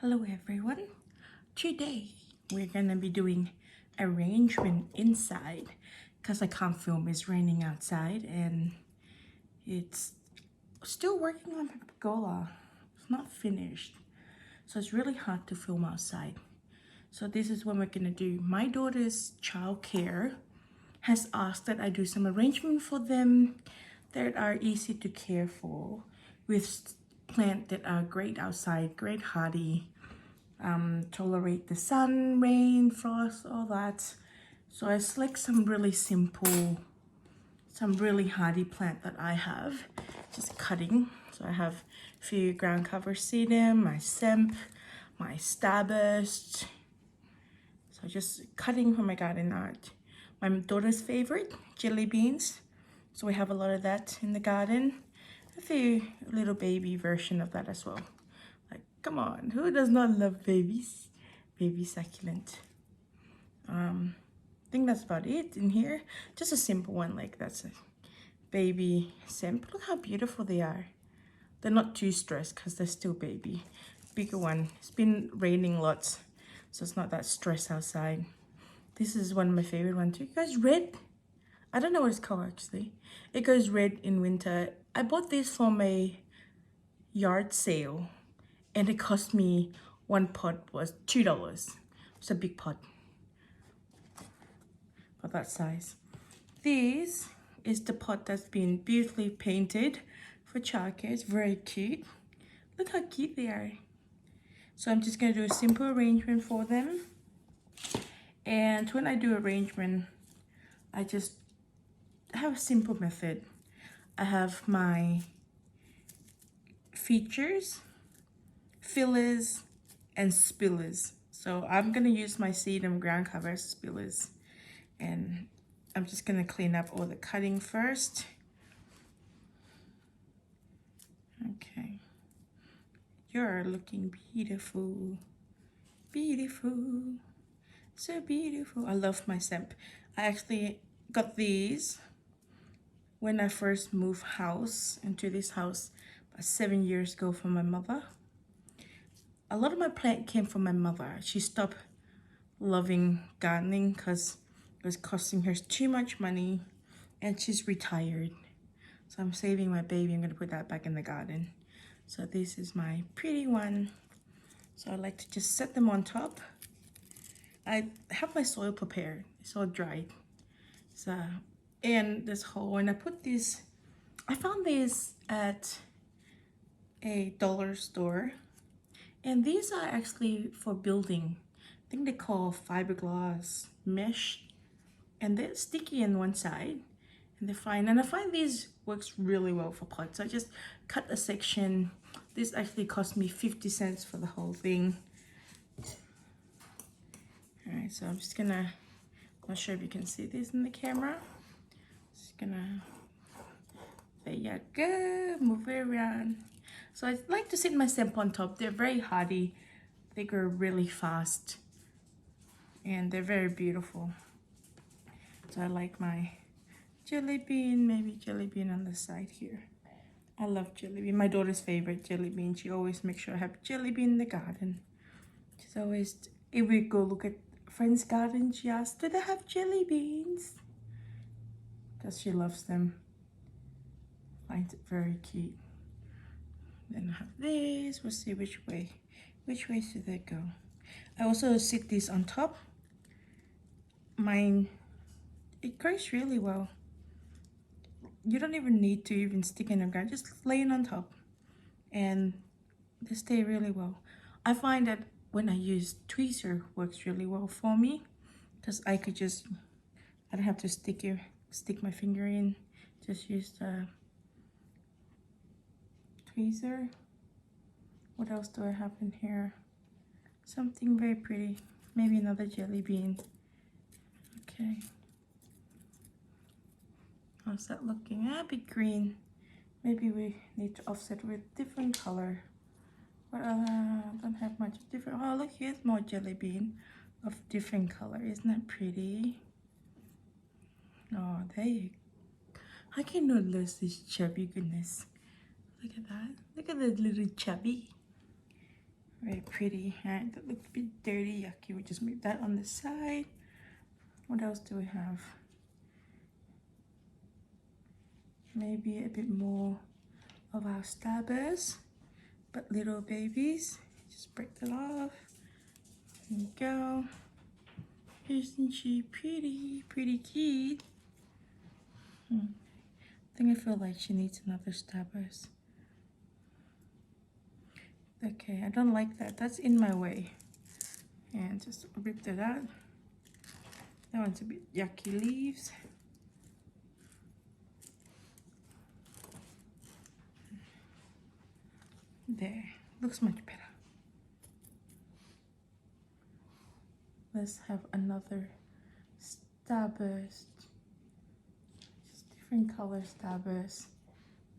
Hello everyone. Today we're gonna be doing arrangement inside because I can't film. It's raining outside and it's still working on my pergola. It's not finished, so it's really hard to film outside. So this is what we're gonna do. My daughter's childcare has asked that I do some arrangement for them that are easy to care for with plants that are great outside, great hardy, tolerate the sun, rain, frost, all that. So I select some really simple, some really hardy plant that I have, just cutting. So I have a few ground cover sedum, my semp, my starburst. So just cutting from my garden art. My daughter's favorite, jelly beans. So we have a lot of that in the garden. A few little baby version of that as well. Like, come on, who does not love babies? Baby succulent. I think that's about it in here. Just a simple one, like that's a baby semp. Look how beautiful they are. They're not too stressed because they're still baby. Bigger one. It's been raining lots, so it's not that stress outside. This is one of my favorite ones too. It goes red. I don't know what it's called actually. It goes red in winter. I bought this from a yard sale and it cost me, one pot was $2. It's a big pot for that size. This is the pot that's been beautifully painted for childcare. It's very cute. Look how cute they are. So I'm just going to do a simple arrangement for them. And when I do arrangement, I just have a simple method. I have my features, fillers, and spillers. So I'm going to use my sedum ground cover spillers. And I'm just going to clean up all the cutting first. Okay. You're looking beautiful. Beautiful. So beautiful. I love my semp. I actually got these when I first moved house into this house about 7 years ago from my mother. A lot of my plant came from my mother. She stopped loving gardening because it was costing her too much money and she's retired. So I'm saving my baby. I'm going to put that back in the garden. So this is my pretty one. So I like to just set them on top. I have my soil prepared. It's all dried. So, and this hole, when I put this, I found this at a dollar store. And these are actually for building. I think they call fiberglass mesh. And they're sticky on one side. And they're fine. And I find these works really well for pots. I just cut a section. This actually cost me 50 cents for the whole thing. Alright, so I'm just gonna, I'm not sure if you can see this in the camera. Just gonna, there you go, move it around. So I like to sit my semp on top. They're very hardy. They grow really fast. And they're very beautiful. So I like my jelly bean, maybe jelly bean on the side here. I love jelly bean. My daughter's favorite jelly bean. She always makes sure I have jelly bean in the garden. She's always, if we go look at friend's garden, she asks, do they have jelly beans? Because she loves them. Finds it very cute. Then I have this. We'll see which way should they go. I also sit this on top. Mine, it grows really well. You don't even need to even stick in the ground, just lay it on top and they stay really well. I find that when I use tweezer works really well for me because I could just, I don't have to stick my finger in, just use the tweezer. What else do I have in here? Something very pretty, maybe another jelly bean. Okay. How's that looking? A bit green. Maybe we need to offset with different color. But don't have much different. Oh, look, here's more jelly bean of different color. Isn't that pretty? Oh, there you go. I cannot lose this chubby, goodness. Look at that. Look at that little chubby. Very pretty. Alright, that looks a bit dirty, yucky. We just move that on the side. What else do we have? Maybe a bit more of our starbursts, but little babies. Just break that off. There you go. Isn't she pretty? Pretty kid. I think I feel like she needs another starburst. Okay, I don't like that. That's in my way. And just rip that out. That one's a bit yucky leaves. There, looks much better. Let's have another starburst. Just different color starburst.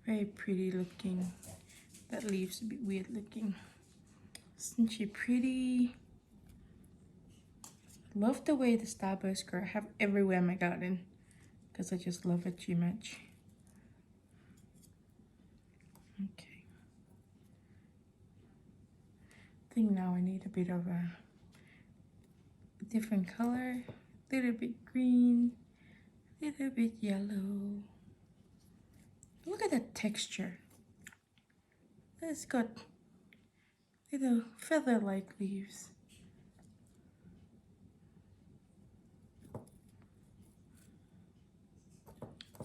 Very pretty looking. That leaves a bit weird looking. Isn't she pretty? Love the way the starburst grow. I have everywhere in my garden because I just love it too much. Okay. I think now I need a bit of a different color. Little bit green, little bit yellow. Look at that texture. It's got little feather-like leaves.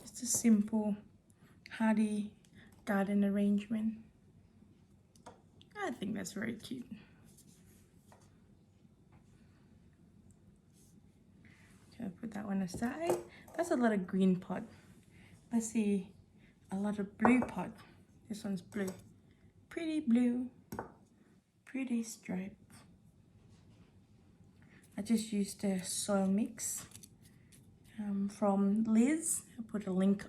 Just a simple, hardy garden arrangement. I think that's very cute. Okay, I'll put that one aside. That's a lot of green pot. Let's see, a lot of blue pot. This one's blue. Pretty blue, pretty stripe. I just used a soil mix from Liz. I put a link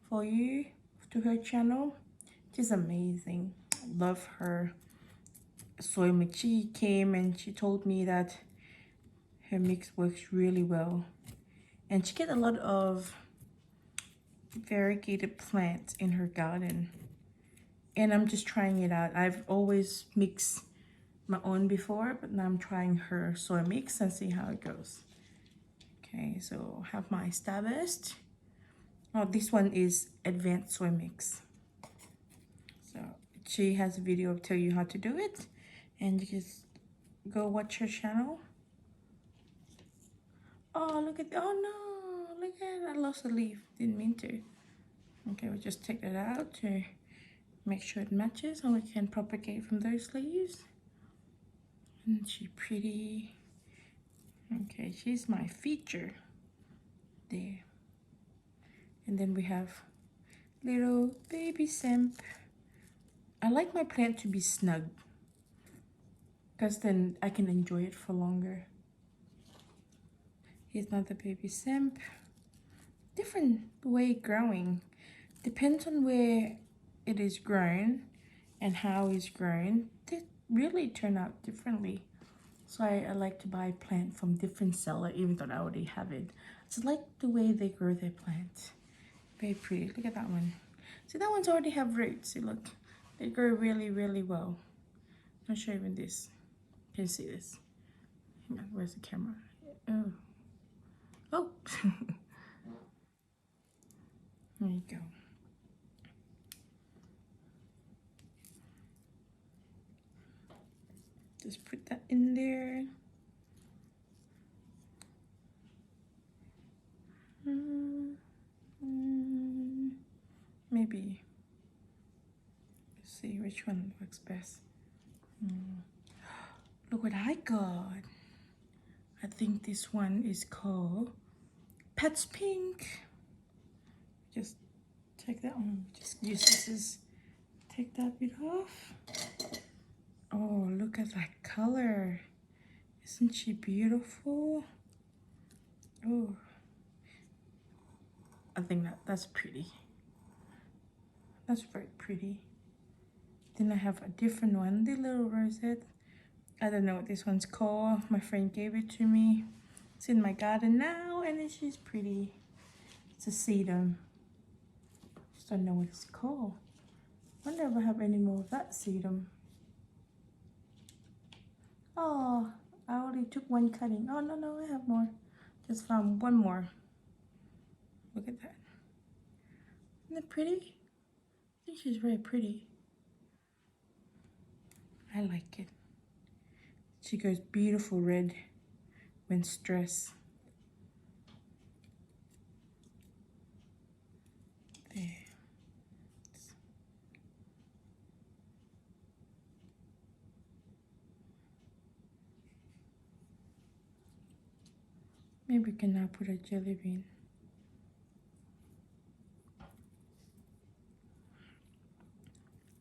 for you to her channel. She's amazing. I love her soil mix. She came and she told me that her mix works really well. And she gets a lot of variegated plants in her garden. And I'm just trying it out. I've always mixed my own before, but now I'm trying her soil mix and see how it goes. Okay, so I have my starburst. Oh, this one is advanced soil mix. So she has a video tell you how to do it, and you just go watch her channel. Oh, look at, oh no, look at, I lost a leaf, didn't mean to. Okay, we'll just take that out to make sure it matches and we can propagate from those leaves. Isn't she pretty? Okay, she's my feature there. And then we have little baby Semp. I like my plant to be snug because then I can enjoy it for longer. Here's another baby Semp. Different way growing. Depends on where it is grown and how it's grown. They really turn out differently. So I like to buy plant from different seller even though I already have it. It's like the way they grow their plants. Very pretty. Look at that one. See, that one's already have roots. See, look. They grow really, really well. I'll show you even this. Can you see this? Hang on, where's the camera? Oh. Oh. There you go. Just put that in there. Maybe. Let's see which one works best. Look what I got. I think this one is called Pets Pink. Just take that one. Just use this as, take that bit off. Oh, look at that color. Isn't she beautiful? Oh, I think that's pretty. That's very pretty. Then I have a different one, the little rosette. I don't know what this one's called. My friend gave it to me. It's in my garden now, and she's pretty. It's a sedum. Just don't know what it's called. Wonder if I have any more of that sedum. Oh, I only took one cutting. Oh, no, no, I have more. Just found one more. Look at that. Isn't that pretty? I think she's very pretty. I like it. She goes beautiful red when stressed. There. Maybe we can now put a jelly bean.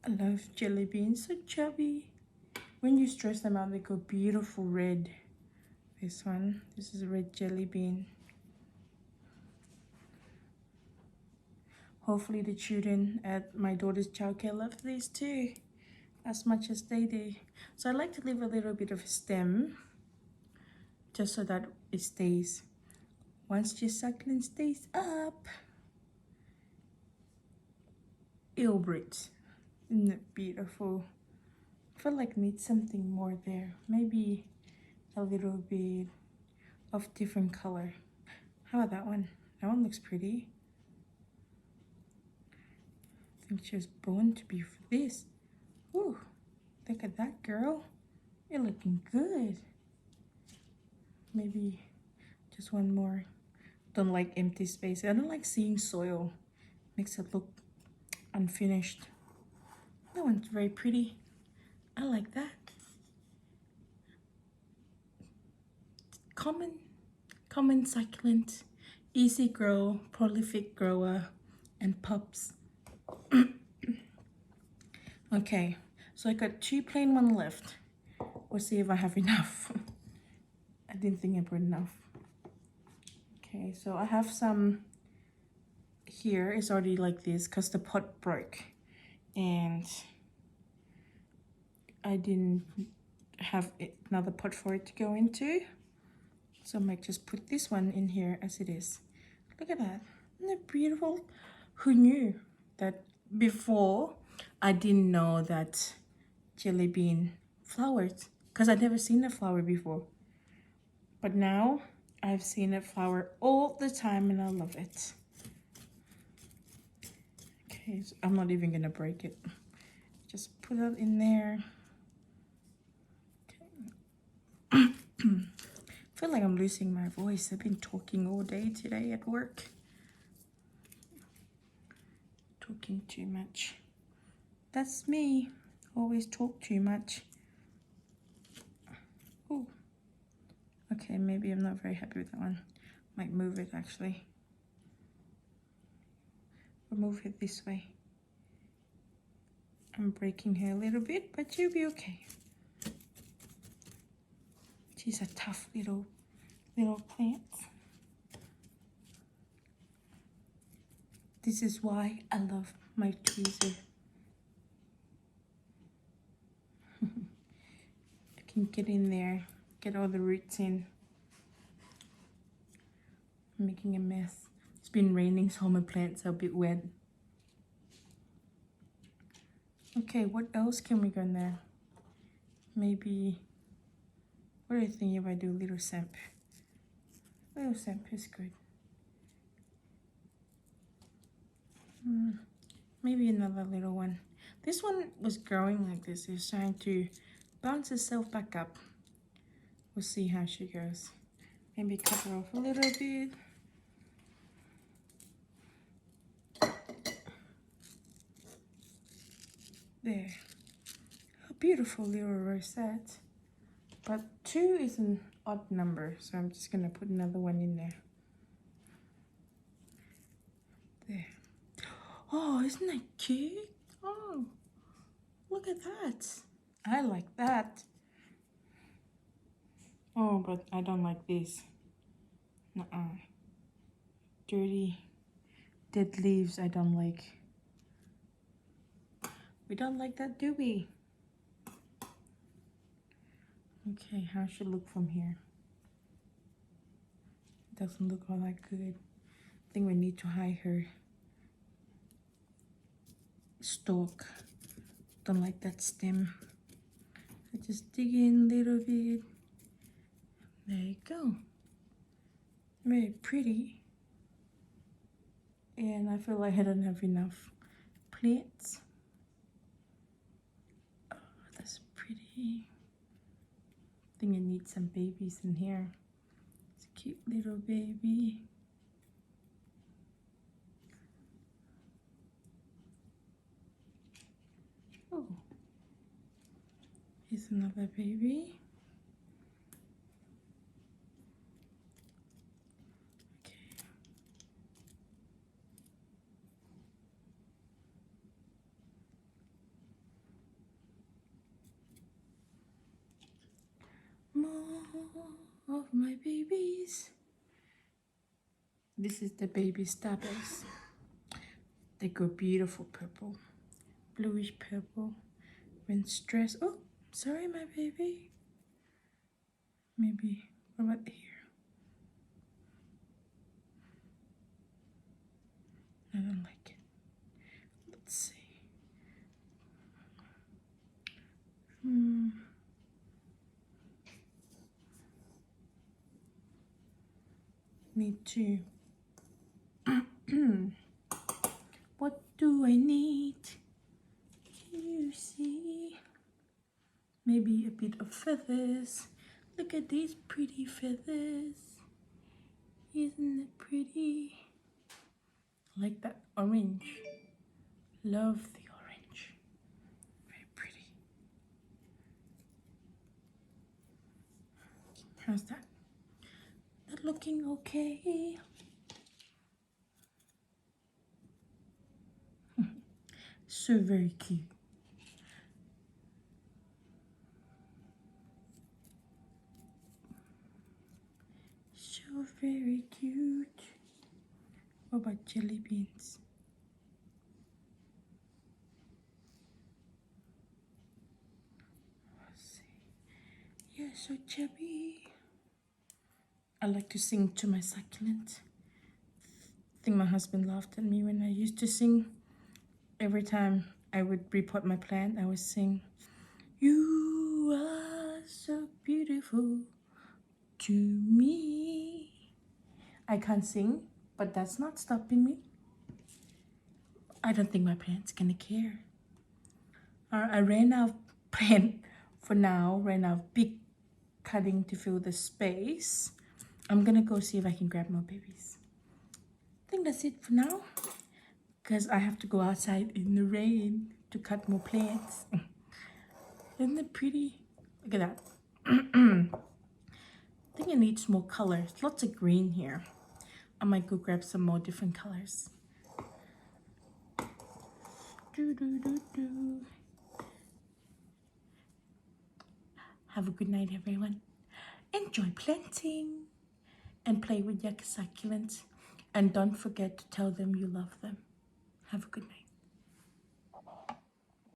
I love jelly beans, so chubby. When you stress them out, they go beautiful red. This one, this is a red jelly bean. Hopefully the children at my daughter's childcare love these too, as much as they do. So I like to leave a little bit of a stem, just so that it stays. Once your succulent stays up, it'll breathe. Isn't it beautiful? I feel like I need something more there. Maybe a little bit of different color. How about that one? That one looks pretty. I think she was born to be for this. Ooh, look at that, girl. You're looking good. Maybe just one more. Don't like empty space. I don't like seeing soil. Makes it look unfinished. That one's very pretty. I like that. Common succulent, easy grow, prolific grower, and pups. Okay, so I got 2 plain one left. We'll see if I have enough. I didn't think I brought enough. Okay, so I have some here. It's already like this because the pot broke and I didn't have another pot for it to go into. So I might just put this one in here as it is. Look at that. Isn't that beautiful? Who knew that before? I didn't know that jelly bean flowered because I'd never seen a flower before. But now I've seen it flower all the time and I love it. Okay, so I'm not even gonna break it. Just put it in there. Okay. I feel like I'm losing my voice. I've been talking all day today at work. Talking too much. That's me. Always talk too much. Ooh. Okay, maybe I'm not very happy with that one. Might move it actually. Or move it this way. I'm breaking her a little bit, but she'll be okay. She's a tough little plant. This is why I love my tweezer. I can get in there, get all the roots in. I'm making a mess. It's been raining, so my plants are a bit wet. Okay, what else can we go in there? Maybe, what do you think if I do a little samp? Little samp is good. Maybe another little one. This one was growing like this. It's trying to bounce itself back up. We'll see how she goes. Maybe cut her off a little bit. There. A beautiful little rosette. But 2 is an odd number, so I'm just gonna put another one in there. There. Oh, isn't that cute? Oh, look at that. I like that. Oh, but I don't like this. Nuh-uh. Dirty, dead leaves I don't like. We don't like that, do we? Okay, how should it look from here? It doesn't look all that good. I think we need to hide her stalk. Don't like that stem. I just dig in a little bit. There you go. Very pretty. And I feel like I don't have enough plants. Oh, that's pretty. I think I need some babies in here. It's a cute little baby. Oh, here's another baby. Okay. More of my babies. This is the baby starburst. They go beautiful purple, bluish purple. When stressed, oh, sorry, my baby. Maybe about here. I don't like it. Let's see. Need to. What do I need? Can you see? Maybe a bit of feathers. Look at these pretty feathers. Isn't it pretty? I like that orange. Love the orange. Very pretty. How's that? That looking okay? So very cute. So very cute. What about jelly beans? Let's see. You're so chubby. I like to sing to my succulent. I think my husband laughed at me when I used to sing. Every time I would repot my plant, I would sing, "You are so beautiful to me." I can't sing, but that's not stopping me. I don't think my plant's gonna care. I ran out of plant for now, ran out of big cutting to fill the space. I'm gonna go see if I can grab more babies. I think that's it for now, because I have to go outside in the rain to cut more plants. Isn't it pretty? Look at that. I think it needs more colors. Lots of green here. I might go grab some more different colors. Have a good night, everyone. Enjoy planting and play with your succulents. And don't forget to tell them you love them. Have a good night.